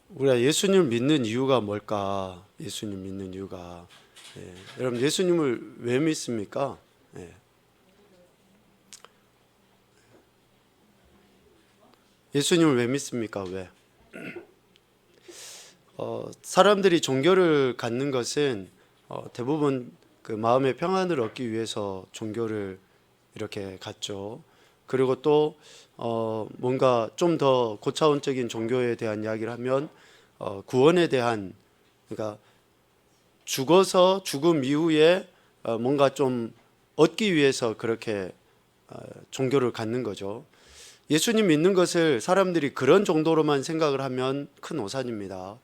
우리가 예수님을 믿는 이유가 뭘까? 예수님 믿는 이유가 여러분 예수님을 왜 믿습니까? 예수님을 왜 믿습니까? 왜? 사람들이 종교를 갖는 것은 대부분 그 마음의 평안을 얻기 위해서 종교를 이렇게 갖죠. 그리고 또 뭔가 좀 더 고차원적인 종교에 대한 이야기를 하면 구원에 대한, 그러니까 죽어서 죽음 이후에 뭔가 좀 얻기 위해서 그렇게 종교를 갖는 거죠. 예수님 믿는 것을 사람들이 그런 정도로만 생각을 하면 큰 오산입니다.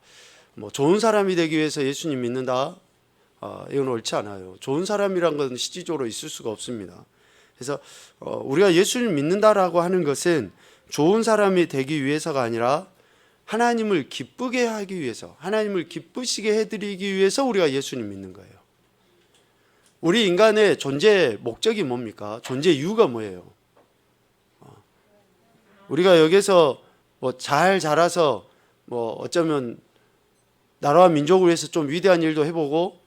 뭐 좋은 사람이 되기 위해서 예수님 믿는다? 이건 옳지 않아요. 좋은 사람이란 건 실질적으로 있을 수가 없습니다. 그래서 우리가 예수님 믿는다라고 하는 것은 좋은 사람이 되기 위해서가 아니라 하나님을 기쁘게 하기 위해서, 하나님을 기쁘시게 해드리기 위해서 우리가 예수님 믿는 거예요. 우리 인간의 존재 목적이 뭡니까? 존재 이유가 뭐예요? 우리가 여기서 뭐 잘 자라서 뭐 어쩌면 나라와 민족을 위해서 좀 위대한 일도 해보고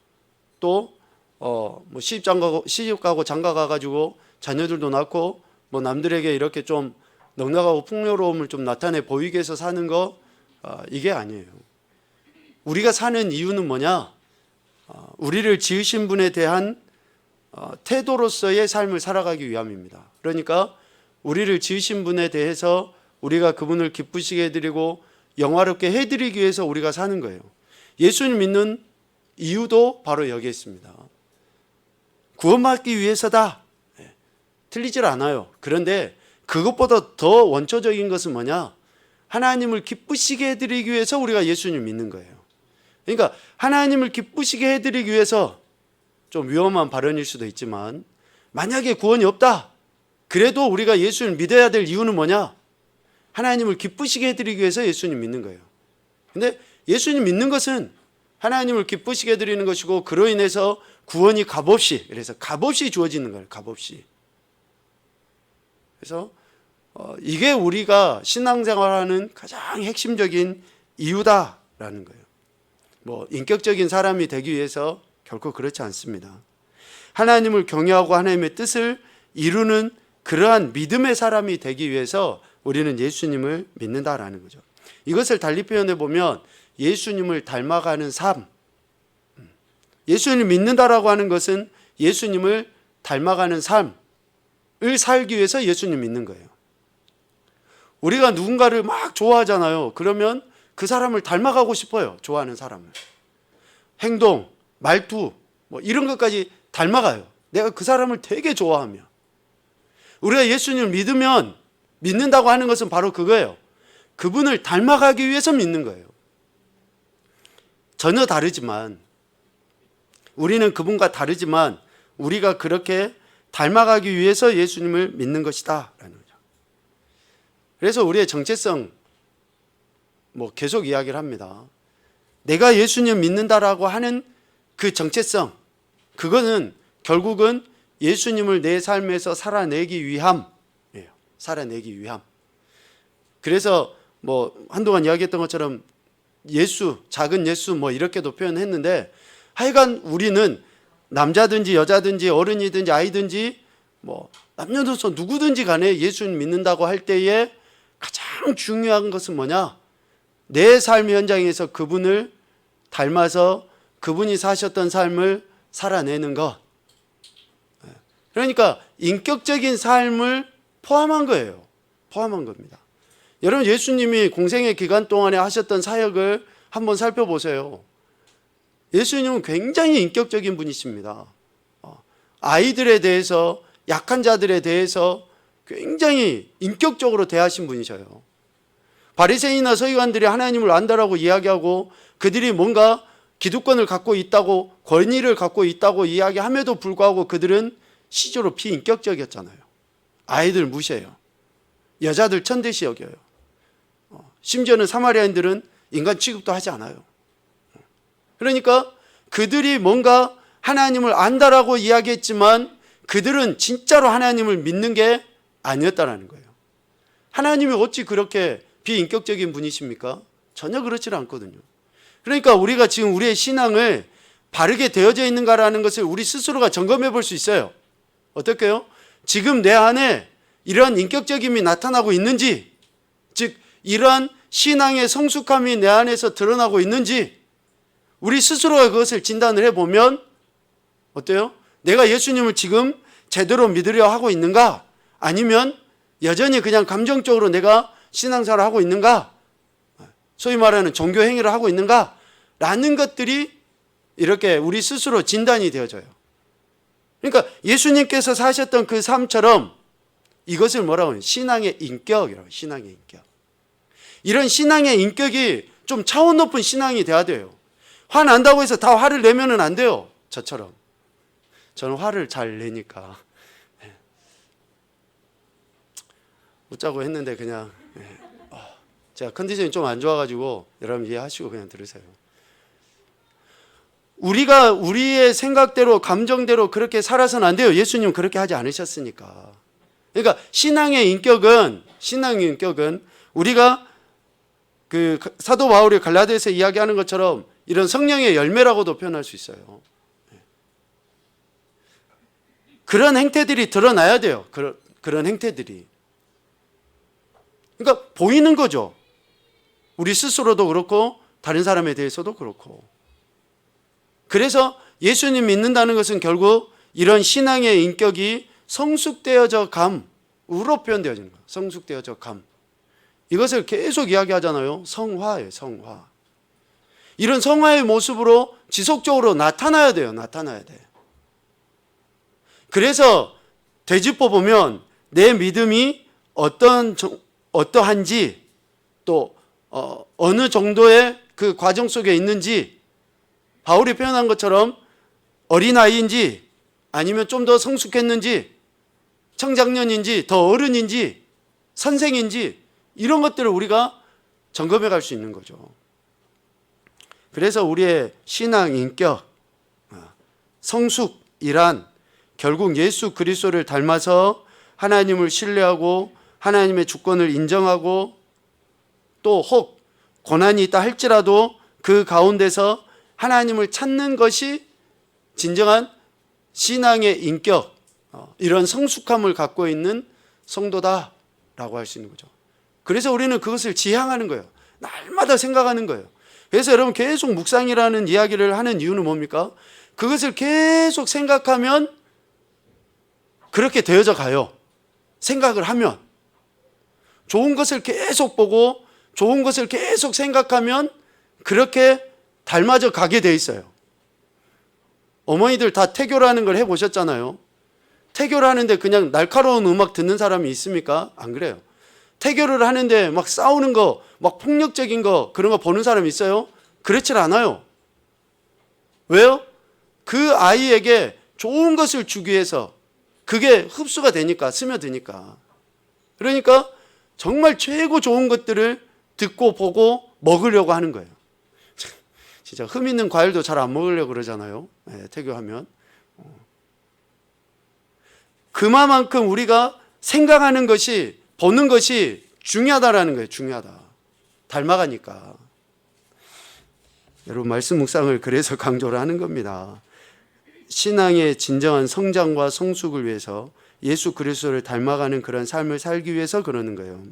또 뭐 시집 가고 장가 가가지고 자녀들도 낳고 뭐 남들에게 이렇게 좀 넉넉하고 풍요로움을 좀 나타내 보이게 해서 사는 거, 이게 아니에요. 우리가 사는 이유는 뭐냐? 우리를 지으신 분에 대한 태도로서의 삶을 살아가기 위함입니다. 그러니까 우리를 지으신 분에 대해서 우리가 그분을 기쁘시게 해드리고 영화롭게 해드리기 위해서 우리가 사는 거예요. 예수님 믿는 이유도 바로 여기에 있습니다. 구원받기 위해서다. 틀리질 않아요. 그런데 그것보다 더 원초적인 것은 뭐냐? 하나님을 기쁘시게 해드리기 위해서 우리가 예수님 믿는 거예요. 그러니까 하나님을 기쁘시게 해드리기 위해서, 좀 위험한 발언일 수도 있지만 만약에 구원이 없다, 그래도 우리가 예수님을 믿어야 될 이유는 뭐냐? 하나님을 기쁘시게 해드리기 위해서 예수님 믿는 거예요. 근데 예수님 믿는 것은 하나님을 기쁘시게 해드리는 것이고, 그로 인해서 구원이 값없이, 그래서 값없이 주어지는 거예요. 값없이. 그래서 이게 우리가 신앙생활하는 가장 핵심적인 이유다라는 거예요. 뭐 인격적인 사람이 되기 위해서 결코 그렇지 않습니다. 하나님을 경외하고 하나님의 뜻을 이루는 그러한 믿음의 사람이 되기 위해서 우리는 예수님을 믿는다라는 거죠. 이것을 달리 표현해 보면 예수님을 닮아가는 삶, 예수님을 믿는다라고 하는 것은 예수님을 닮아가는 삶을 살기 위해서 예수님 믿는 거예요. 우리가 누군가를 막 좋아하잖아요. 그러면 그 사람을 닮아가고 싶어요. 좋아하는 사람을. 행동, 말투, 뭐 이런 것까지 닮아가요. 내가 그 사람을 되게 좋아하며. 우리가 예수님을 믿으면, 믿는다고 하는 것은 바로 그거예요. 그분을 닮아가기 위해서 믿는 거예요. 전혀 다르지만, 우리는 그분과 다르지만 우리가 그렇게 닮아가기 위해서 예수님을 믿는 것이다 라는 거죠. 그래서 우리의 정체성 뭐 계속 이야기를 합니다. 내가 예수님 믿는다라고 하는 그 정체성, 그거는 결국은 예수님을 내 삶에서 살아내기 위함이에요. 살아내기 위함. 그래서 뭐 한동안 이야기했던 것처럼 예수, 작은 예수 뭐 이렇게도 표현했는데, 하여간 우리는 남자든지 여자든지 어른이든지 아이든지 뭐 남녀노소 누구든지 간에 예수님 믿는다고 할 때에 가장 중요한 것은 뭐냐? 내 삶의 현장에서 그분을 닮아서 그분이 사셨던 삶을 살아내는 것. 그러니까 인격적인 삶을 포함한 거예요. 포함한 겁니다. 여러분, 예수님이 공생의 기간 동안에 하셨던 사역을 한번 살펴보세요. 예수님은 굉장히 인격적인 분이십니다. 아이들에 대해서, 약한 자들에 대해서 굉장히 인격적으로 대하신 분이셔요. 바리새인이나 서기관들이 하나님을 안다라고 이야기하고 그들이 뭔가 기득권을 갖고 있다고, 권위를 갖고 있다고 이야기함에도 불구하고 그들은 시조로 비인격적이었잖아요. 아이들 무시해요. 여자들 천대시 여겨요. 심지어는 사마리아인들은 인간 취급도 하지 않아요. 그러니까 그들이 뭔가 하나님을 안다라고 이야기했지만 그들은 진짜로 하나님을 믿는 게 아니었다라는 거예요. 하나님이 어찌 그렇게 비인격적인 분이십니까? 전혀 그렇지 않거든요. 그러니까 우리가 지금 우리의 신앙을 바르게 되어져 있는가라는 것을 우리 스스로가 점검해 볼 수 있어요. 어떨까요? 지금 내 안에 이러한 인격적임이 나타나고 있는지, 즉 이러한 신앙의 성숙함이 내 안에서 드러나고 있는지 우리 스스로가 그것을 진단을 해보면 어때요? 내가 예수님을 지금 제대로 믿으려 하고 있는가? 아니면 여전히 그냥 감정적으로 내가 신앙생활을 하고 있는가? 소위 말하는 종교 행위를 하고 있는가? 라는 것들이 이렇게 우리 스스로 진단이 되어져요. 그러니까 예수님께서 사셨던 그 삶처럼 이것을 뭐라고 해요? 신앙의 인격이라고 해요. 신앙의 인격. 이런 신앙의 인격이 좀 차원 높은 신앙이 돼야 돼요. 화난다고 해서 다 화를 내면은 안 돼요. 저처럼. 저는 화를 잘 내니까. 웃자고 했는데 그냥 제가 컨디션이 좀 안 좋아가지고 여러분 이해하시고 그냥 들으세요. 우리가 우리의 생각대로 감정대로 그렇게 살아서는 안 돼요. 예수님은 그렇게 하지 않으셨으니까. 그러니까 신앙의 인격은 우리가 그 사도 바울이 갈라디아서 이야기하는 것처럼 이런 성령의 열매라고도 표현할 수 있어요. 그런 행태들이 드러나야 돼요. 그런 행태들이. 그러니까 보이는 거죠. 우리 스스로도 그렇고 다른 사람에 대해서도 그렇고. 그래서 예수님 믿는다는 것은 결국 이런 신앙의 인격이 성숙되어져 감으로 표현되어지는 거예요. 성숙되어져 감. 이것을 계속 이야기하잖아요. 성화예요. 성화. 이런 성화의 모습으로 지속적으로 나타나야 돼요. 나타나야 돼. 그래서 되짚어 보면 내 믿음이 어떠한지 또 어느 정도의 그 과정 속에 있는지 바울이 표현한 것처럼 어린아이인지 아니면 좀 더 성숙했는지 청장년인지 더 어른인지 선생인지 이런 것들을 우리가 점검해 갈 수 있는 거죠. 그래서 우리의 신앙 인격 성숙이란 결국 예수 그리스도를 닮아서 하나님을 신뢰하고 하나님의 주권을 인정하고 또 혹 고난이 있다 할지라도 그 가운데서 하나님을 찾는 것이 진정한 신앙의 인격, 이런 성숙함을 갖고 있는 성도다라고 할 수 있는 거죠. 그래서 우리는 그것을 지향하는 거예요. 날마다 생각하는 거예요. 그래서 여러분 계속 묵상이라는 이야기를 하는 이유는 뭡니까? 그것을 계속 생각하면 그렇게 되어져 가요. 생각을 하면. 좋은 것을 계속 보고 좋은 것을 계속 생각하면 그렇게 닮아져 가게 돼 있어요. 어머니들 다 태교라는 걸 해보셨잖아요. 태교를 하는데 그냥 날카로운 음악 듣는 사람이 있습니까? 안 그래요. 태교를 하는데 막 싸우는 거, 막 폭력적인 거 그런 거 보는 사람이 있어요? 그렇지 않아요. 왜요? 그 아이에게 좋은 것을 주기 위해서 그게 흡수가 되니까, 스며드니까. 그러니까 정말 최고 좋은 것들을 듣고 보고 먹으려고 하는 거예요. 진짜 흠 있는 과일도 잘 안 먹으려고 그러잖아요. 네, 태교하면. 그만큼 우리가 생각하는 것이, 보는 것이 중요하다라는 거예요. 중요하다. 닮아가니까. 여러분 말씀 묵상을 그래서 강조를 하는 겁니다. 신앙의 진정한 성장과 성숙을 위해서 예수 그리스도를 닮아가는 그런 삶을 살기 위해서 그러는 거예요.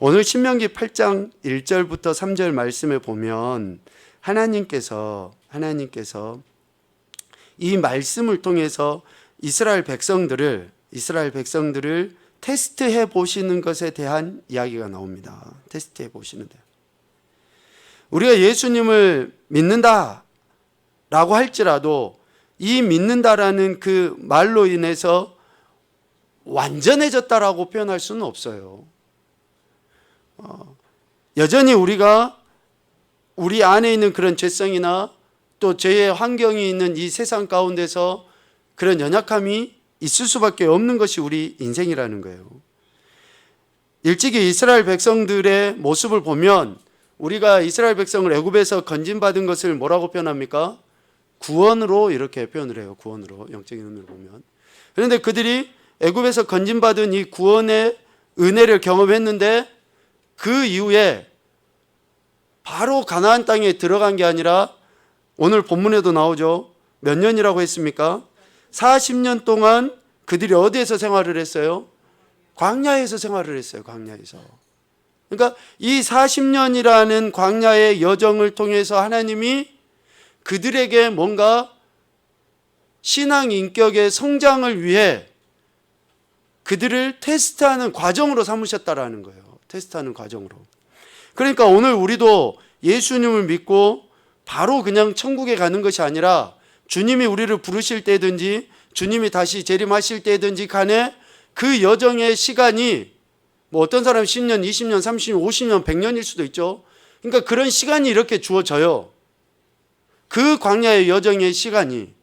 오늘 신명기 8장 1절부터 3절 말씀에 보면 하나님께서 이 말씀을 통해서 이스라엘 백성들을 테스트해 보시는 것에 대한 이야기가 나옵니다. 테스트해 보시는데 우리가 예수님을 믿는다라고 할지라도 이 믿는다라는 그 말로 인해서 완전해졌다라고 표현할 수는 없어요. 여전히 우리가 우리 안에 있는 그런 죄성이나 또 죄의 환경이 있는 이 세상 가운데서 그런 연약함이 있을 수밖에 없는 것이 우리 인생이라는 거예요. 일찍이 이스라엘 백성들의 모습을 보면 우리가 이스라엘 백성을 애굽에서 건진받은 것을 뭐라고 표현합니까? 구원으로 이렇게 표현을 해요. 구원으로 영적인 의미로 보면. 그런데 그들이 애굽에서 건진받은 이 구원의 은혜를 경험했는데 그 이후에 바로 가나안 땅에 들어간 게 아니라 오늘 본문에도 나오죠. 몇 년이라고 했습니까? 40년 동안 그들이 어디에서 생활을 했어요? 광야에서 생활을 했어요. 광야에서. 그러니까 이 40년이라는 광야의 여정을 통해서 하나님이 그들에게 뭔가 신앙 인격의 성장을 위해 그들을 테스트하는 과정으로 삼으셨다라는 거예요. 테스트하는 과정으로. 그러니까 오늘 우리도 예수님을 믿고 바로 그냥 천국에 가는 것이 아니라 주님이 우리를 부르실 때든지 주님이 다시 재림하실 때든지 간에 그 여정의 시간이 뭐 어떤 사람은 10년, 20년, 30년, 50년, 100년일 수도 있죠. 그러니까 그런 시간이 이렇게 주어져요. 그 광야의 여정의 시간이.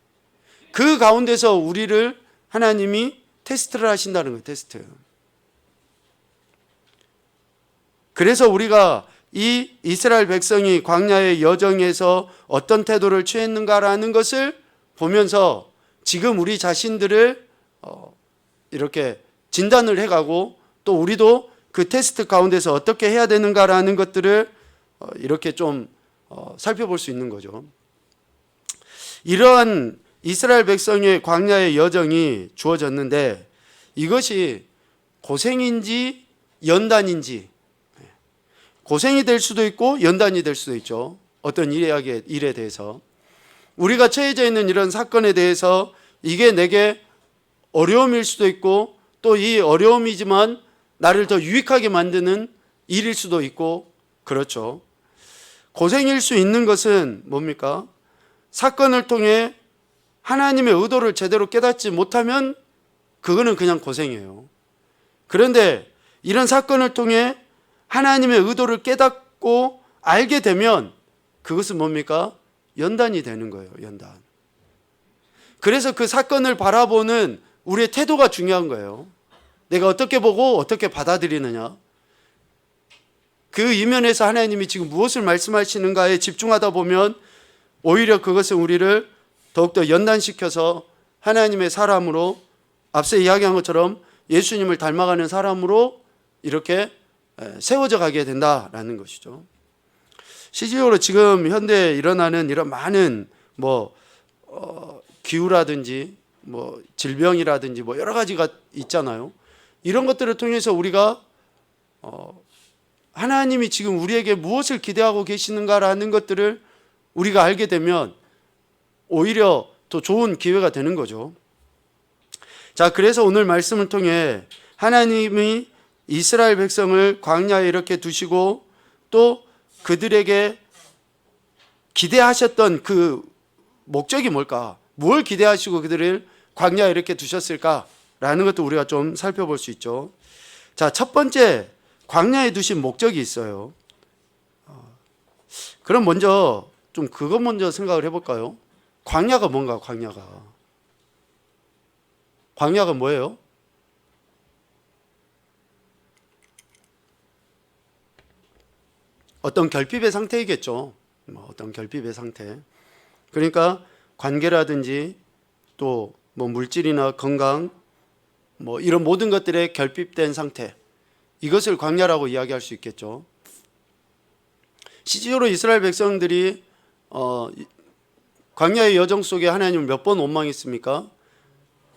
그 가운데서 우리를 하나님이 테스트를 하신다는 거예요. 테스트. 그래서 우리가 이 이스라엘 백성이 광야의 여정에서 어떤 태도를 취했는가라는 것을 보면서 지금 우리 자신들을 이렇게 진단을 해가고 또 우리도 그 테스트 가운데서 어떻게 해야 되는가라는 것들을 이렇게 좀 살펴볼 수 있는 거죠. 이러한 이스라엘 백성의 광야의 여정이 주어졌는데 이것이 고생인지 연단인지, 고생이 될 수도 있고 연단이 될 수도 있죠. 어떤 일에 대해서 우리가 처해져 있는 이런 사건에 대해서 이게 내게 어려움일 수도 있고 또 이 어려움이지만 나를 더 유익하게 만드는 일일 수도 있고 그렇죠. 고생일 수 있는 것은 뭡니까? 사건을 통해 하나님의 의도를 제대로 깨닫지 못하면 그거는 그냥 고생이에요. 그런데 이런 사건을 통해 하나님의 의도를 깨닫고 알게 되면 그것은 뭡니까? 연단이 되는 거예요. 연단. 그래서 그 사건을 바라보는 우리의 태도가 중요한 거예요. 내가 어떻게 보고 어떻게 받아들이느냐. 그 이면에서 하나님이 지금 무엇을 말씀하시는가에 집중하다 보면 오히려 그것은 우리를 더욱더 연단시켜서 하나님의 사람으로 앞서 이야기한 것처럼 예수님을 닮아가는 사람으로 이렇게 세워져 가게 된다라는 것이죠. 실질적으로 지금 현대에 일어나는 이런 많은 기후라든지 질병이라든지 여러 가지가 있잖아요. 이런 것들을 통해서 우리가 하나님이 지금 우리에게 무엇을 기대하고 계시는가라는 것들을 우리가 알게 되면 오히려 더 좋은 기회가 되는 거죠. 자, 그래서 오늘 말씀을 통해 하나님이 이스라엘 백성을 광야에 이렇게 두시고 또 그들에게 기대하셨던 그 목적이 뭘까? 뭘 기대하시고 그들을 광야에 이렇게 두셨을까라는 것도 우리가 좀 살펴볼 수 있죠. 자, 첫 번째 광야에 두신 목적이 있어요. 그럼 먼저 좀 그것 먼저 생각을 해볼까요? 광야가 뭔가? 광야가 뭐예요? 어떤 결핍의 상태이겠죠. 어떤 결핍의 상태. 그러니까 관계라든지 또 물질이나 건강 이런 모든 것들에 결핍된 상태. 이것을 광야라고 이야기할 수 있겠죠. 실제로 이스라엘 백성들이 광야의 여정 속에 하나님을 몇 번 원망했습니까?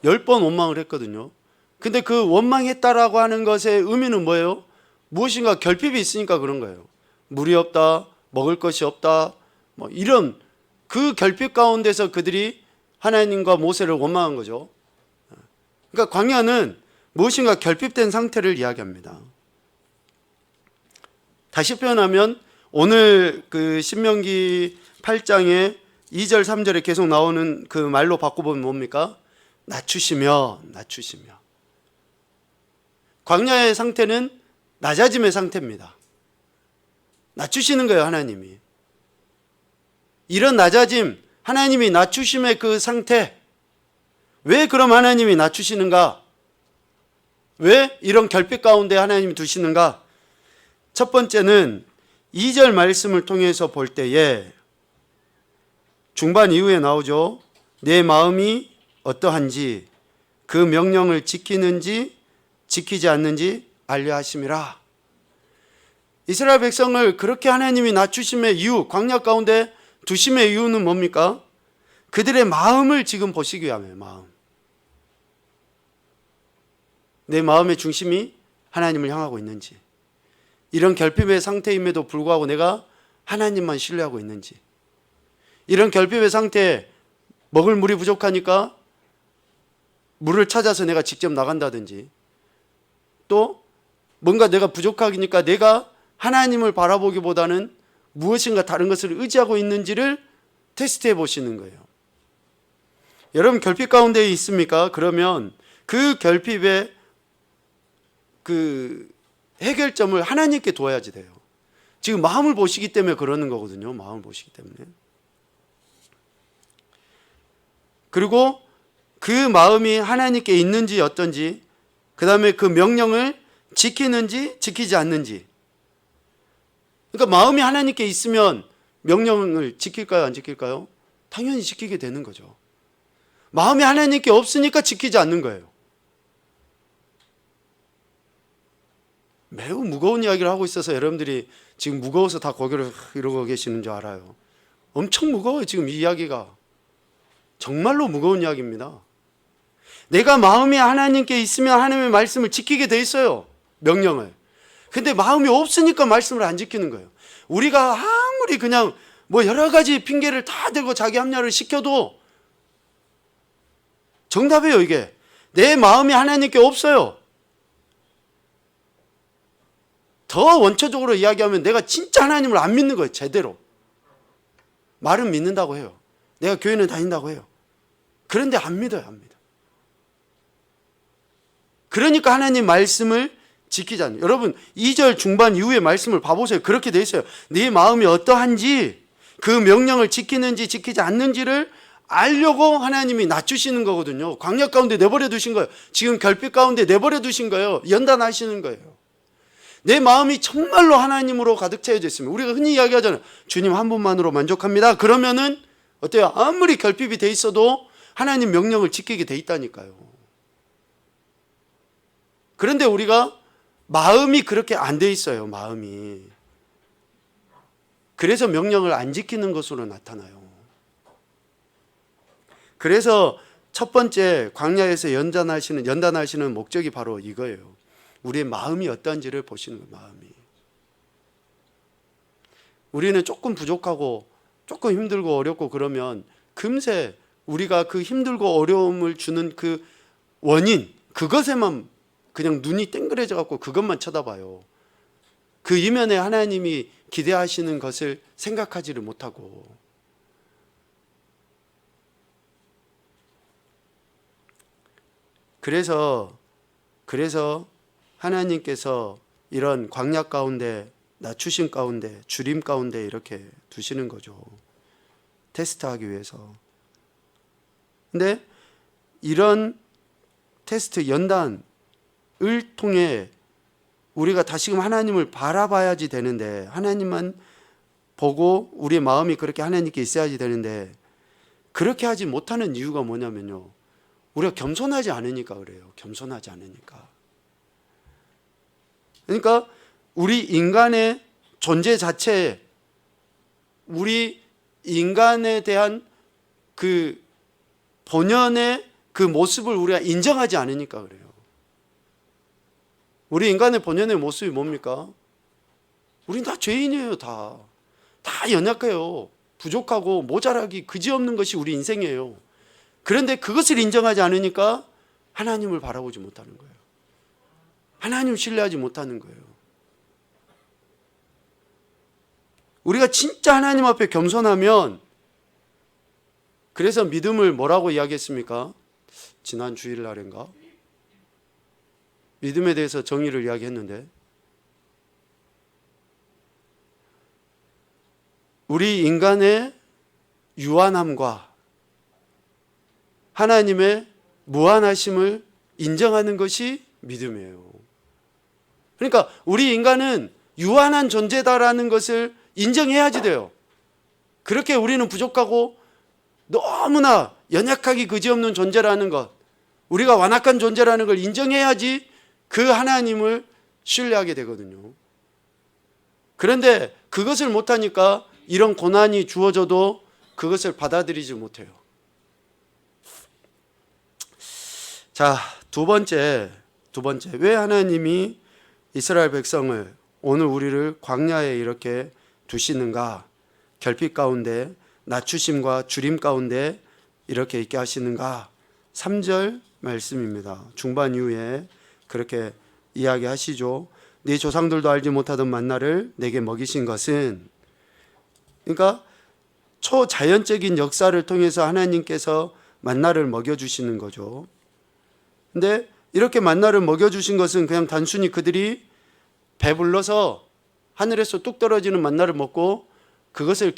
10번 원망을 했거든요. 근데 그 원망했다라고 하는 것의 의미는 뭐예요? 무엇인가 결핍이 있으니까 그런 거예요. 물이 없다, 먹을 것이 없다, 이런 그 결핍 가운데서 그들이 하나님과 모세를 원망한 거죠. 그러니까 광야는 무엇인가 결핍된 상태를 이야기합니다. 다시 표현하면 오늘 그 신명기 8장에 2절 3절에 계속 나오는 그 말로 바꿔보면 뭡니까? 낮추시며. 광야의 상태는 낮아짐의 상태입니다. 낮추시는 거예요, 하나님이. 이런 낮아짐, 하나님이 낮추심의 그 상태. 왜 그럼 하나님이 낮추시는가? 왜 이런 결핍 가운데 하나님이 두시는가? 첫 번째는 2절 말씀을 통해서 볼 때에 중반 이후에 나오죠. 내 마음이 어떠한지 그 명령을 지키는지 지키지 않는지 알려 하심이라. 이스라엘 백성을 그렇게 하나님이 낮추심의 이유, 광야 가운데 두심의 이유는 뭡니까? 그들의 마음을 지금 보시기 위함이에요. 마음. 내 마음의 중심이 하나님을 향하고 있는지, 이런 결핍의 상태임에도 불구하고 내가 하나님만 신뢰하고 있는지, 이런 결핍의 상태에 먹을 물이 부족하니까 물을 찾아서 내가 직접 나간다든지, 또 뭔가 내가 부족하니까 내가 하나님을 바라보기보다는 무엇인가 다른 것을 의지하고 있는지를 테스트해 보시는 거예요. 여러분 결핍 가운데 있습니까? 그러면 그 결핍의 그 해결점을 하나님께 둬야지 돼요. 지금 마음을 보시기 때문에 그러는 거거든요. 마음을 보시기 때문에. 그리고 그 마음이 하나님께 있는지 어떤지, 그 다음에 그 명령을 지키는지 지키지 않는지. 그러니까 마음이 하나님께 있으면 명령을 지킬까요? 안 지킬까요? 당연히 지키게 되는 거죠. 마음이 하나님께 없으니까 지키지 않는 거예요. 매우 무거운 이야기를 하고 있어서 여러분들이 지금 무거워서 다 고개를 이러고 계시는 줄 알아요. 엄청 무거워요. 지금 이 이야기가 정말로 무거운 이야기입니다. 내가 마음이 하나님께 있으면 하나님의 말씀을 지키게 돼 있어요. 명령을. 근데 마음이 없으니까 말씀을 안 지키는 거예요. 우리가 아무리 그냥 뭐 여러 가지 핑계를 다 대고 자기 합리화를 시켜도 정답이에요. 이게 내 마음이 하나님께 없어요. 더 원초적으로 이야기하면 내가 진짜 하나님을 안 믿는 거예요. 제대로. 말은 믿는다고 해요. 내가 교회는 다닌다고 해요. 그런데 안 믿어요. 안 믿어. 그러니까 하나님 말씀을 지키지 않아요. 여러분 2절 중반 이후의 말씀을 봐보세요. 그렇게 돼 있어요. 네 마음이 어떠한지, 그 명령을 지키는지 지키지 않는지를 알려고 하나님이 낮추시는 거거든요. 광야 가운데 내버려 두신 거예요. 지금 결핍 가운데 내버려 두신 거예요. 연단하시는 거예요. 내 마음이 정말로 하나님으로 가득 채워져 있으면, 우리가 흔히 이야기하잖아요. 주님 한 분만으로 만족합니다. 그러면은 어때요? 아무리 결핍이 돼 있어도 하나님 명령을 지키게 돼 있다니까요. 그런데 우리가 마음이 그렇게 안 돼 있어요. 마음이. 그래서 명령을 안 지키는 것으로 나타나요. 그래서 첫 번째 광야에서 연단하시는 목적이 바로 이거예요. 우리의 마음이 어떤지를 보시는 거예요. 마음이. 우리는 조금 부족하고 조금 힘들고 어렵고 그러면 금세 우리가 그 힘들고 어려움을 주는 그 원인, 그것에만 그냥 눈이 땡그레져 갖고 그것만 쳐다봐요. 그 이면에 하나님이 기대하시는 것을 생각하지를 못하고. 그래서 하나님께서 이런 광야 가운데, 낮추심 가운데, 주림 가운데 이렇게 두시는 거죠. 테스트하기 위해서. 근데 이런 테스트, 연단을 통해 우리가 다시금 하나님을 바라봐야지 되는데, 하나님만 보고 우리의 마음이 그렇게 하나님께 있어야지 되는데, 그렇게 하지 못하는 이유가 뭐냐면요, 우리가 겸손하지 않으니까 그래요. 겸손하지 않으니까. 그러니까 우리 인간의 존재 자체에, 우리 인간에 대한 그 본연의 그 모습을 우리가 인정하지 않으니까 그래요. 우리 인간의 본연의 모습이 뭡니까? 우린 다 죄인이에요. 다 연약해요. 부족하고 모자라기 그지없는 것이 우리 인생이에요. 그런데 그것을 인정하지 않으니까 하나님을 바라보지 못하는 거예요. 하나님 신뢰하지 못하는 거예요. 우리가 진짜 하나님 앞에 겸손하면, 그래서 믿음을 뭐라고 이야기했습니까? 지난 주일날인가? 믿음에 대해서 정의를 이야기했는데, 우리 인간의 유한함과 하나님의 무한하심을 인정하는 것이 믿음이에요. 그러니까 우리 인간은 유한한 존재다라는 것을 인정해야지 돼요. 그렇게 우리는 부족하고 너무나 연약하기 그지없는 존재라는 것, 우리가 완악한 존재라는 걸 인정해야지 그 하나님을 신뢰하게 되거든요. 그런데 그것을 못하니까 이런 고난이 주어져도 그것을 받아들이지 못해요. 자, 두 번째, 왜 하나님이 이스라엘 백성을, 오늘 우리를 광야에 이렇게 두시는가? 결핍 가운데, 낮추심과 주림 가운데 이렇게 있게 하시는가? 3절 말씀입니다. 중반 이후에 그렇게 이야기하시죠. 네 조상들도 알지 못하던 만나를 내게 먹이신 것은, 그러니까 초자연적인 역사를 통해서 하나님께서 만나를 먹여주시는 거죠. 근데 이렇게 만나를 먹여주신 것은 그냥 단순히 그들이 배불러서 하늘에서 뚝 떨어지는 만나를 먹고 그것을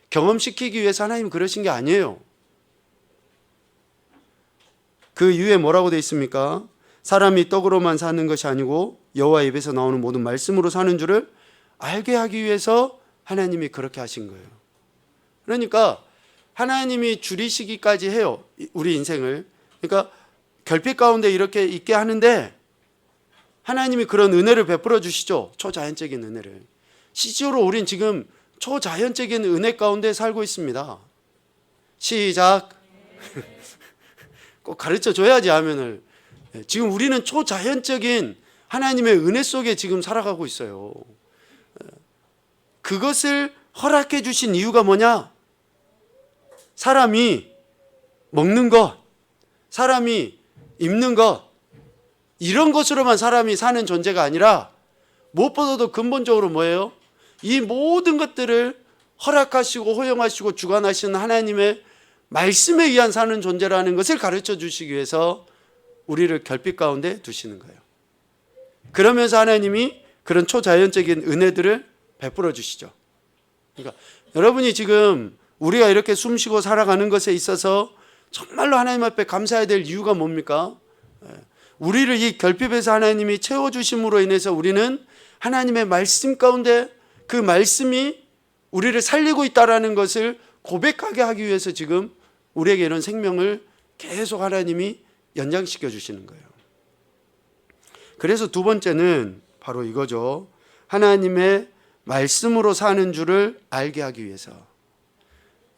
경험시키기 위해서 하나님 그러신 게 아니에요. 그 이유에 뭐라고 되어 있습니까? 사람이 떡으로만 사는 것이 아니고 여호와 입에서 나오는 모든 말씀으로 사는 줄을 알게 하기 위해서 하나님이 그렇게 하신 거예요. 그러니까 하나님이 줄이시기까지 해요, 우리 인생을. 그러니까 결핍 가운데 이렇게 있게 하는데 하나님이 그런 은혜를 베풀어 주시죠. 초자연적인 은혜를. 실제로 우린 지금 초자연적인 은혜 가운데 살고 있습니다. 시작. 꼭 가르쳐 줘야지 하면을. 지금 우리는 초자연적인 하나님의 은혜 속에 지금 살아가고 있어요. 그것을 허락해 주신 이유가 뭐냐? 사람이 먹는 것, 사람이 입는 것, 이런 것으로만 사람이 사는 존재가 아니라 무엇보다도 근본적으로 뭐예요? 이 모든 것들을 허락하시고 허용하시고 주관하시는 하나님의 말씀에 의한 사는 존재라는 것을 가르쳐 주시기 위해서 우리를 결핍 가운데 두시는 거예요. 그러면서 하나님이 그런 초자연적인 은혜들을 베풀어 주시죠. 그러니까 여러분이 지금 우리가 이렇게 숨쉬고 살아가는 것에 있어서 정말로 하나님 앞에 감사해야 될 이유가 뭡니까? 우리를 이 결핍에서 하나님이 채워주심으로 인해서 우리는 하나님의 말씀 가운데 그 말씀이 우리를 살리고 있다는 것을 고백하게 하기 위해서 지금 우리에게 이런 생명을 계속 하나님이 연장시켜 주시는 거예요. 그래서 두 번째는 바로 이거죠. 하나님의 말씀으로 사는 줄을 알게 하기 위해서.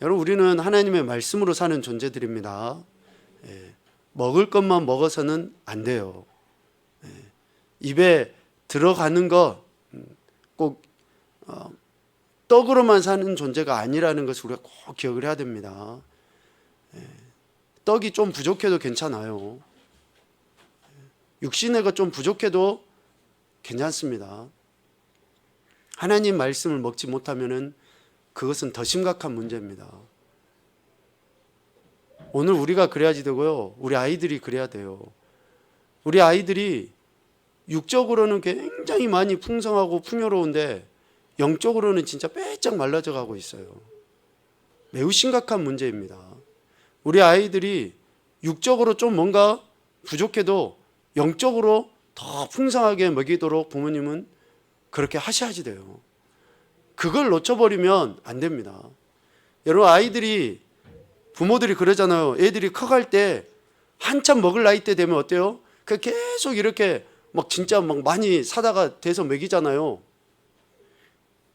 여러분, 우리는 하나님의 말씀으로 사는 존재들입니다. 먹을 것만 먹어서는 안 돼요. 입에 들어가는 거 꼭 떡으로만 사는 존재가 아니라는 것을 우리가 꼭 기억을 해야 됩니다. 떡이 좀 부족해도 괜찮아요. 육신애가 좀 부족해도 괜찮습니다. 하나님 말씀을 먹지 못하면은 그것은 더 심각한 문제입니다. 오늘 우리가 그래야지 되고요. 우리 아이들이 그래야 돼요. 우리 아이들이 육적으로는 굉장히 많이 풍성하고 풍요로운데 영적으로는 진짜 빼짝 말라져 가고 있어요. 매우 심각한 문제입니다. 우리 아이들이 육적으로 좀 뭔가 부족해도 영적으로 더 풍성하게 먹이도록 부모님은 그렇게 하셔야지 돼요. 그걸 놓쳐버리면 안 됩니다. 여러분, 아이들이, 부모들이 그러잖아요. 애들이 커갈 때 한참 먹을 나이 때 되면 어때요? 그 계속 이렇게 막 진짜 막 많이 사다가 돼서 먹이잖아요.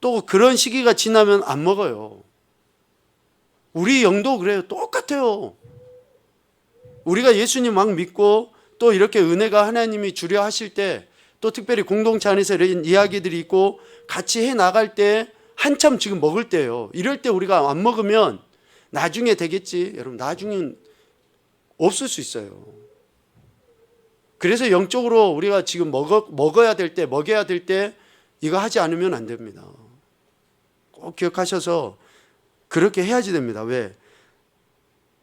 또 그런 시기가 지나면 안 먹어요. 우리 영도 그래요. 똑같아요. 우리가 예수님 막 믿고 또 이렇게 은혜가 하나님이 주려 하실 때, 또 특별히 공동체 안에서 이런 이야기들이 있고 같이 해 나갈 때 한참 지금 먹을 때예요. 이럴 때 우리가 안 먹으면 나중에 되겠지. 여러분, 나중엔 없을 수 있어요. 그래서 영적으로 우리가 지금 먹어야 될 때 이거 하지 않으면 안 됩니다. 꼭 기억하셔서 그렇게 해야지 됩니다. 왜?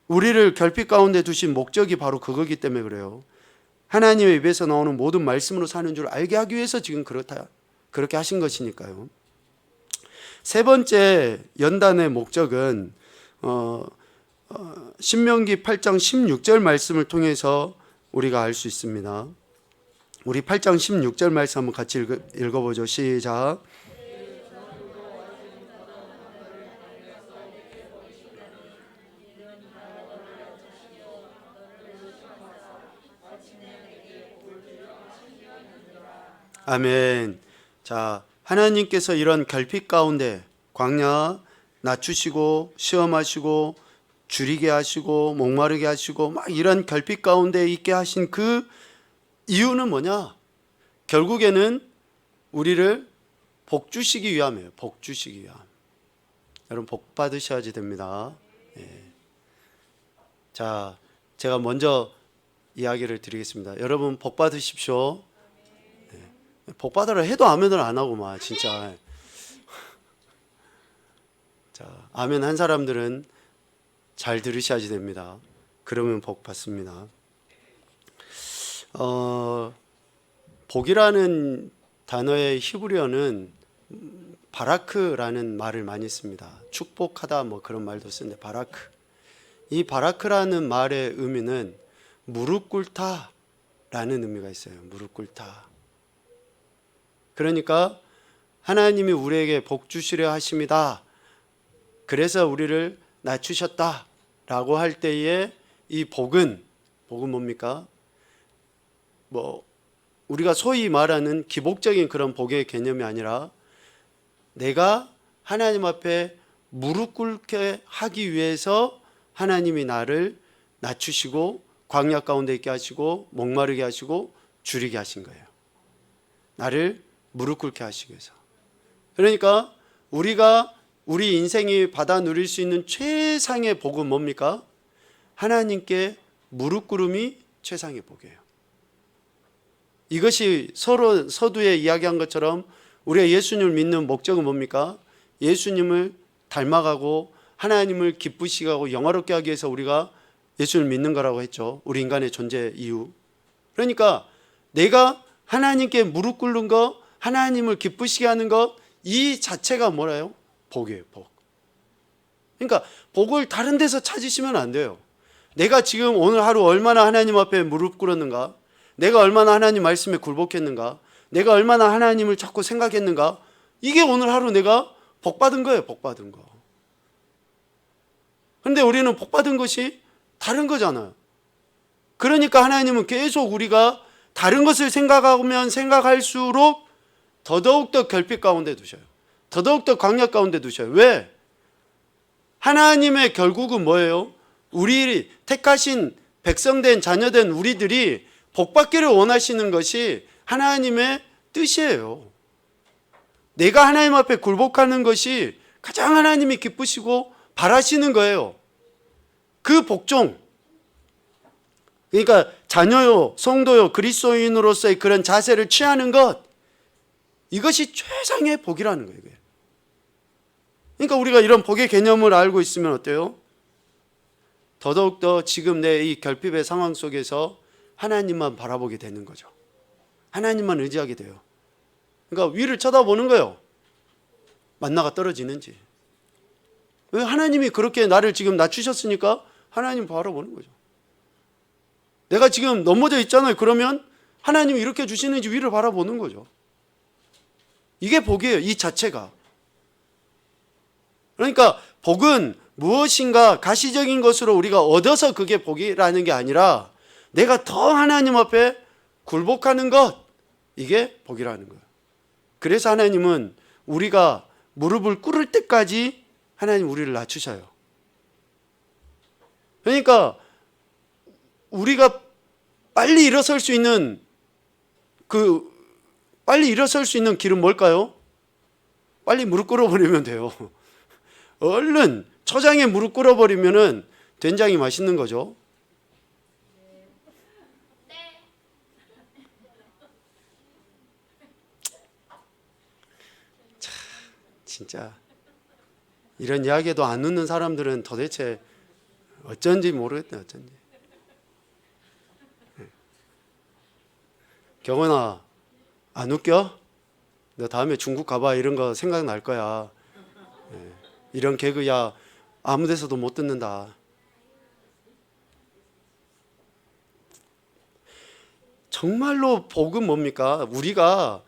우리를 결핍 가운데 두신 목적이 바로 그거기 때문에 그래요. 하나님의 입에서 나오는 모든 말씀으로 사는 줄 알게 하기 위해서 지금 그렇게 하신 것이니까요. 세 번째 연단의 목적은 신명기 8장 16절 말씀을 통해서 우리가 알 수 있습니다. 우리 8장 16절 말씀 한번 같이 읽어보죠. 시작. 아멘. 자, 하나님께서 이런 결핍 가운데 광야 낮추시고 시험하시고 줄이게 하시고 목마르게 하시고 막 이런 결핍 가운데 있게 하신 그 이유는 뭐냐? 결국에는 우리를 복 주시기 위함이에요. 복 주시기 위함. 여러분 복 받으셔야지 됩니다. 예. 자, 제가 먼저 이야기를 드리겠습니다. 여러분 복 받으십시오. 예. 복 받으라 해도 아멘을 안 하고 막 진짜. 자, 아멘 한 사람들은 잘 들으셔야지 됩니다. 그러면 복 받습니다. 복이라는 단어의 히브리어는 바라크라는 말을 많이 씁니다. 축복하다 뭐 그런 말도 쓰는데 바라크. 이 바라크라는 말의 의미는 무릎 꿇다라는 의미가 있어요. 무릎 꿇다. 그러니까 하나님이 우리에게 복 주시려 하심이다. 그래서 우리를 낮추셨다라고 할 때에 이 복은 뭡니까? 뭐 우리가 소위 말하는 기복적인 그런 복의 개념이 아니라 내가 하나님 앞에 무릎 꿇게 하기 위해서 하나님이 나를 낮추시고 광야 가운데 있게 하시고 목마르게 하시고 줄이게 하신 거예요. 나를 무릎 꿇게 하시기 위해서. 그러니까 우리가 우리 인생이 받아 누릴 수 있는 최상의 복은 뭡니까? 하나님께 무릎 꿇음이 최상의 복이에요. 이것이 서두에 이야기한 것처럼 우리가 예수님을 믿는 목적은 뭡니까? 예수님을 닮아가고 하나님을 기쁘시게 하고 영화롭게 하기 위해서 우리가 예수님을 믿는 거라고 했죠. 우리 인간의 존재 이유. 그러니까 내가 하나님께 무릎 꿇는 것, 하나님을 기쁘시게 하는 것, 이 자체가 뭐라요? 복이에요. 복. 그러니까 복을 다른 데서 찾으시면 안 돼요. 내가 지금 오늘 하루 얼마나 하나님 앞에 무릎 꿇었는가, 내가 얼마나 하나님 말씀에 굴복했는가, 내가 얼마나 하나님을 자꾸 생각했는가, 이게 오늘 하루 내가 복 받은 거예요. 복 받은 거. 그런데 우리는 복 받은 것이 다른 거잖아요. 그러니까 하나님은 계속 우리가 다른 것을 생각하면 생각할수록 더더욱더 결핍 가운데 두셔요. 더더욱더 광야 가운데 두셔요. 왜? 하나님의 결국은 뭐예요? 우리 택하신 백성된 자녀된 우리들이 복받기를 원하시는 것이 하나님의 뜻이에요. 내가 하나님 앞에 굴복하는 것이 가장 하나님이 기쁘시고 바라시는 거예요. 그 복종, 그러니까 자녀요, 성도요, 그리스도인으로서의 그런 자세를 취하는 것, 이것이 최상의 복이라는 거예요. 그러니까 우리가 이런 복의 개념을 알고 있으면 어때요? 더더욱더 지금 내 이 결핍의 상황 속에서 하나님만 바라보게 되는 거죠. 하나님만 의지하게 돼요. 그러니까 위를 쳐다보는 거예요. 만나가 떨어지는지. 왜? 하나님이 그렇게 나를 지금 낮추셨으니까 하나님 바라보는 거죠. 내가 지금 넘어져 있잖아요. 그러면 하나님이 이렇게 주시는지 위를 바라보는 거죠. 이게 복이에요. 이 자체가. 그러니까 복은 무엇인가 가시적인 것으로 우리가 얻어서 그게 복이라는 게 아니라 내가 더 하나님 앞에 굴복하는 것, 이게 복이라는 거예요. 그래서 하나님은 우리가 무릎을 꿇을 때까지 하나님 우리를 낮추셔요. 그러니까 우리가 빨리 일어설 수 있는 길은 뭘까요? 빨리 무릎 꿇어버리면 돼요. 얼른 초장에 무릎 꿇어버리면은 된장이 맛있는 거죠. 참, 진짜 이런 이야기에도 안 웃는 사람들은 도대체 어쩐지 모르겠네. 어쩐지. 경원아, 안 웃겨? 너 다음에 중국 가봐. 이런 거 생각날 거야. 이런 개그야 아무 데서도 못 듣는다. 정말로 복은 뭡니까? 우리가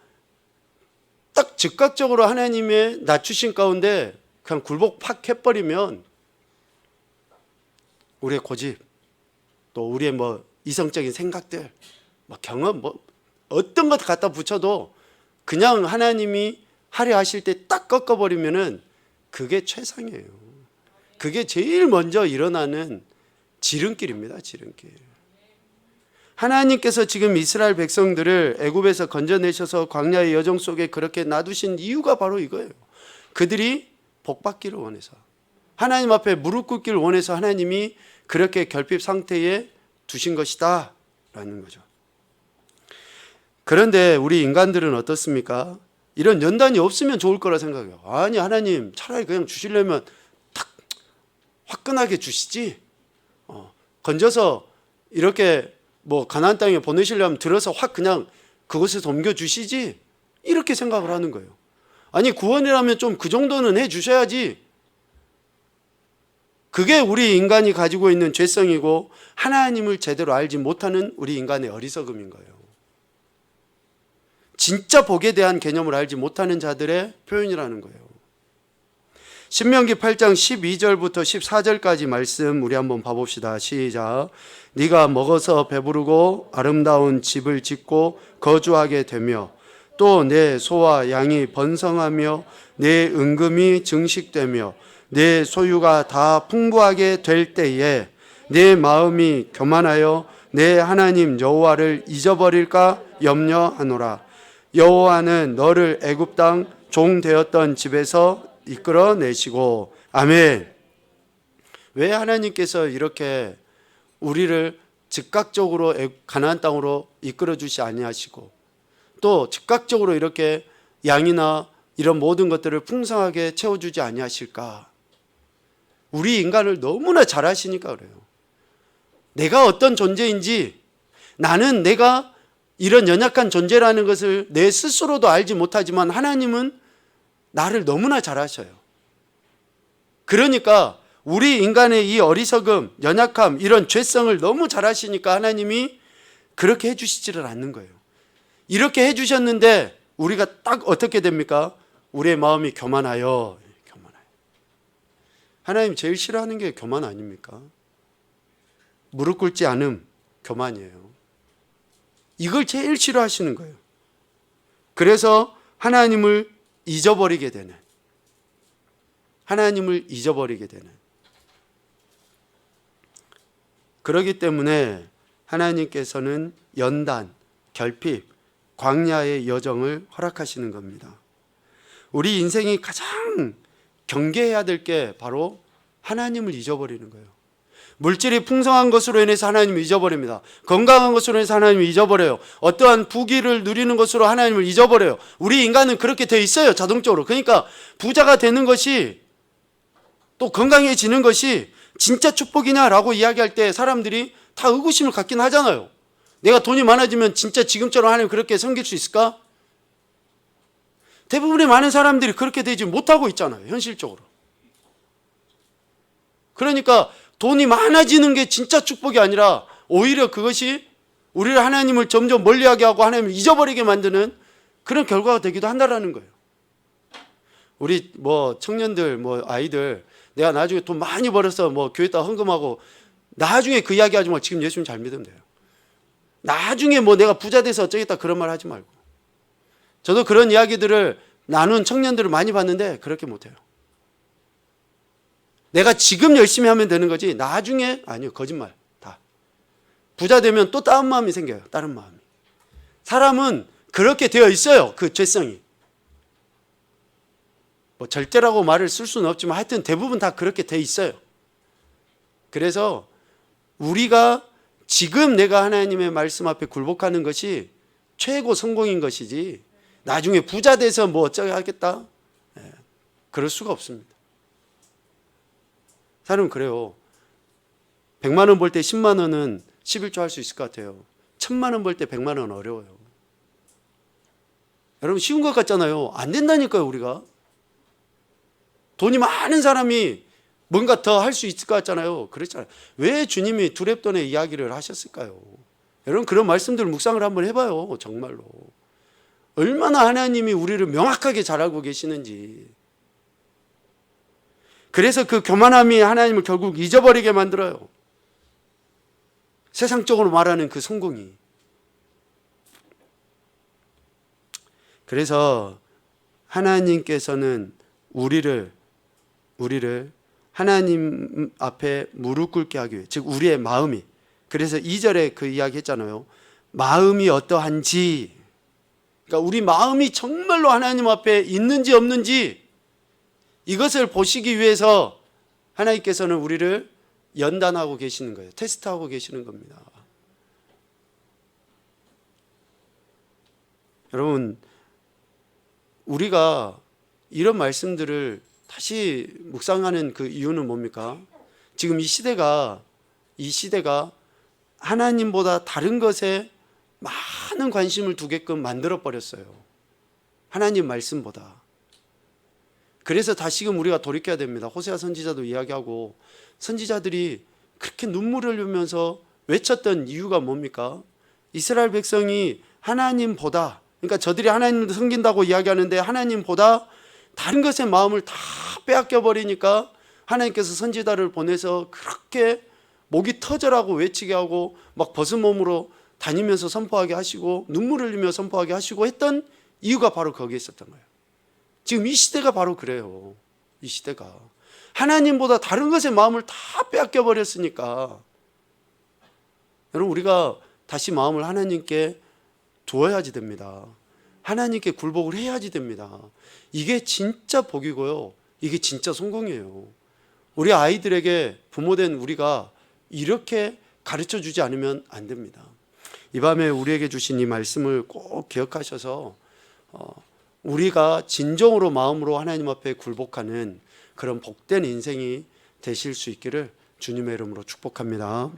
딱 즉각적으로 하나님의 낮추신 가운데 그냥 굴복 팍 해버리면 우리의 고집, 또 우리의 뭐 이성적인 생각들, 뭐 경험, 뭐 어떤 것 갖다 붙여도 그냥 하나님이 하려 하실 때 딱 꺾어버리면은 그게 최상이에요. 그게 제일 먼저 일어나는 지름길입니다. 지름길. 하나님께서 지금 이스라엘 백성들을 애굽에서 건져내셔서 광야의 여정 속에 그렇게 놔두신 이유가 바로 이거예요. 그들이 복받기를 원해서, 하나님 앞에 무릎 꿇기를 원해서 하나님이 그렇게 결핍 상태에 두신 것이다 라는 거죠. 그런데 우리 인간들은 어떻습니까? 이런 연단이 없으면 좋을 거라 생각해요. 아니, 하나님 차라리 그냥 주시려면 딱 화끈하게 주시지, 건져서 이렇게 뭐 가나안 땅에 보내시려면 들어서 확 그냥 그곳에서 옮겨 주시지, 이렇게 생각을 하는 거예요. 아니, 구원이라면 좀 그 정도는 해 주셔야지. 그게 우리 인간이 가지고 있는 죄성이고 하나님을 제대로 알지 못하는 우리 인간의 어리석음인 거예요. 진짜 복에 대한 개념을 알지 못하는 자들의 표현이라는 거예요. 신명기 8장 12절부터 14절까지 말씀 우리 한번 봐봅시다. 시작. 네가 먹어서 배부르고 아름다운 집을 짓고 거주하게 되며 또 내 소와 양이 번성하며 내 은금이 증식되며 내 소유가 다 풍부하게 될 때에 내 마음이 교만하여 내 하나님 여호와를 잊어버릴까 염려하노라. 여호와는 너를 애굽 땅 종 되었던 집에서 이끌어내시고. 아멘. 왜 하나님께서 이렇게 우리를 즉각적으로 가나안 땅으로 이끌어주시 아니하시고 또 즉각적으로 이렇게 양이나 이런 모든 것들을 풍성하게 채워주지 아니하실까? 우리 인간을 너무나 잘 아시니까 그래요. 내가 어떤 존재인지, 나는 내가 이런 연약한 존재라는 것을 내 스스로도 알지 못하지만 하나님은 나를 너무나 잘 아셔요. 그러니까 우리 인간의 이 어리석음, 연약함, 이런 죄성을 너무 잘 아시니까 하나님이 그렇게 해주시지를 않는 거예요. 이렇게 해주셨는데 우리가 딱 어떻게 됩니까? 우리의 마음이 교만하여. 하나님 제일 싫어하는 게 교만 아닙니까? 무릎 꿇지 않음, 교만이에요. 이걸 제일 싫어하시는 거예요. 그래서 하나님을 잊어버리게 되는, 하나님을 잊어버리게 되는. 그렇기 때문에 하나님께서는 연단, 결핍, 광야의 여정을 허락하시는 겁니다. 우리 인생이 가장 경계해야 될 게 바로 하나님을 잊어버리는 거예요. 물질이 풍성한 것으로 인해서 하나님을 잊어버립니다. 건강한 것으로 인해서 하나님을 잊어버려요. 어떠한 부귀를 누리는 것으로 하나님을 잊어버려요. 우리 인간은 그렇게 돼 있어요, 자동적으로. 그러니까 부자가 되는 것이, 또 건강해지는 것이 진짜 축복이냐라고 이야기할 때 사람들이 다 의구심을 갖긴 하잖아요. 내가 돈이 많아지면 진짜 지금처럼 하나님 그렇게 섬길 수 있을까? 대부분의 많은 사람들이 그렇게 되지 못하고 있잖아요, 현실적으로. 그러니까 돈이 많아지는 게 진짜 축복이 아니라 오히려 그것이 우리를 하나님을 점점 멀리하게 하고 하나님을 잊어버리게 만드는 그런 결과가 되기도 한다라는 거예요. 우리 뭐 청년들, 뭐 아이들, 내가 나중에 돈 많이 벌어서 뭐 교회에다 헌금하고, 나중에 그 이야기 하지 말고 지금 예수님 잘 믿으면 돼요. 나중에 뭐 내가 부자 돼서 어쩌겠다 그런 말 하지 말고. 저도 그런 이야기들을 나눈 청년들을 많이 봤는데 그렇게 못해요. 내가 지금 열심히 하면 되는 거지 나중에, 아니요, 거짓말 다. 부자 되면 또 다른 마음이 생겨요. 다른 마음이. 사람은 그렇게 되어 있어요. 그 죄성이. 뭐 절대라고 말을 쓸 수는 없지만 하여튼 대부분 다 그렇게 돼 있어요. 그래서 우리가 지금 내가 하나님의 말씀 앞에 굴복하는 것이 최고 성공인 것이지 나중에 부자 돼서 뭐 어쩌게 하겠다? 그럴 수가 없습니다. 사람은 그래요. 100만 원 벌 때 10만 원은 11조 할 수 있을 것 같아요. 1000만 원 벌 때 100만 원 어려워요. 여러분 쉬운 것 같잖아요. 안 된다니까요, 우리가. 돈이 많은 사람이 뭔가 더 할 수 있을 것 같잖아요. 그랬잖아요. 왜 주님이 두렙돈의 이야기를 하셨을까요? 여러분 그런 말씀들을 묵상을 한번 해봐요. 정말로. 얼마나 하나님이 우리를 명확하게 잘 알고 계시는지. 그래서 그 교만함이 하나님을 결국 잊어버리게 만들어요. 세상적으로 말하는 그 성공이. 그래서 하나님께서는 우리를 하나님 앞에 무릎 꿇게 하기 위해, 즉 우리의 마음이, 그래서 2절에 그 이야기 했잖아요. 마음이 어떠한지, 그러니까 우리 마음이 정말로 하나님 앞에 있는지 없는지 이것을 보시기 위해서 하나님께서는 우리를 연단하고 계시는 거예요. 테스트하고 계시는 겁니다. 여러분, 우리가 이런 말씀들을 다시 묵상하는 그 이유는 뭡니까? 지금 이 시대가 하나님보다 다른 것에 많은 관심을 두게끔 만들어 버렸어요. 하나님 말씀보다. 그래서 다시금 우리가 돌이켜야 됩니다. 호세아 선지자도 이야기하고, 선지자들이 그렇게 눈물을 흘리면서 외쳤던 이유가 뭡니까? 이스라엘 백성이 하나님보다, 그러니까 저들이 하나님을 섬긴다고 이야기하는데 하나님보다 다른 것에 마음을 다 빼앗겨 버리니까 하나님께서 선지자를 보내서 그렇게 목이 터져라고 외치게 하고 막 벗은 몸으로 다니면서 선포하게 하시고 눈물을 흘리며 선포하게 하시고 했던 이유가 바로 거기에 있었던 거예요. 지금 이 시대가 바로 그래요. 이 시대가 하나님보다 다른 것에 마음을 다 빼앗겨 버렸으니까, 여러분, 우리가 다시 마음을 하나님께 두어야지 됩니다. 하나님께 굴복을 해야지 됩니다. 이게 진짜 복이고요, 이게 진짜 성공이에요. 우리 아이들에게 부모된 우리가 이렇게 가르쳐 주지 않으면 안 됩니다. 이 밤에 우리에게 주신 이 말씀을 꼭 기억하셔서 우리가 진정으로 마음으로 하나님 앞에 굴복하는 그런 복된 인생이 되실 수 있기를 주님의 이름으로 축복합니다.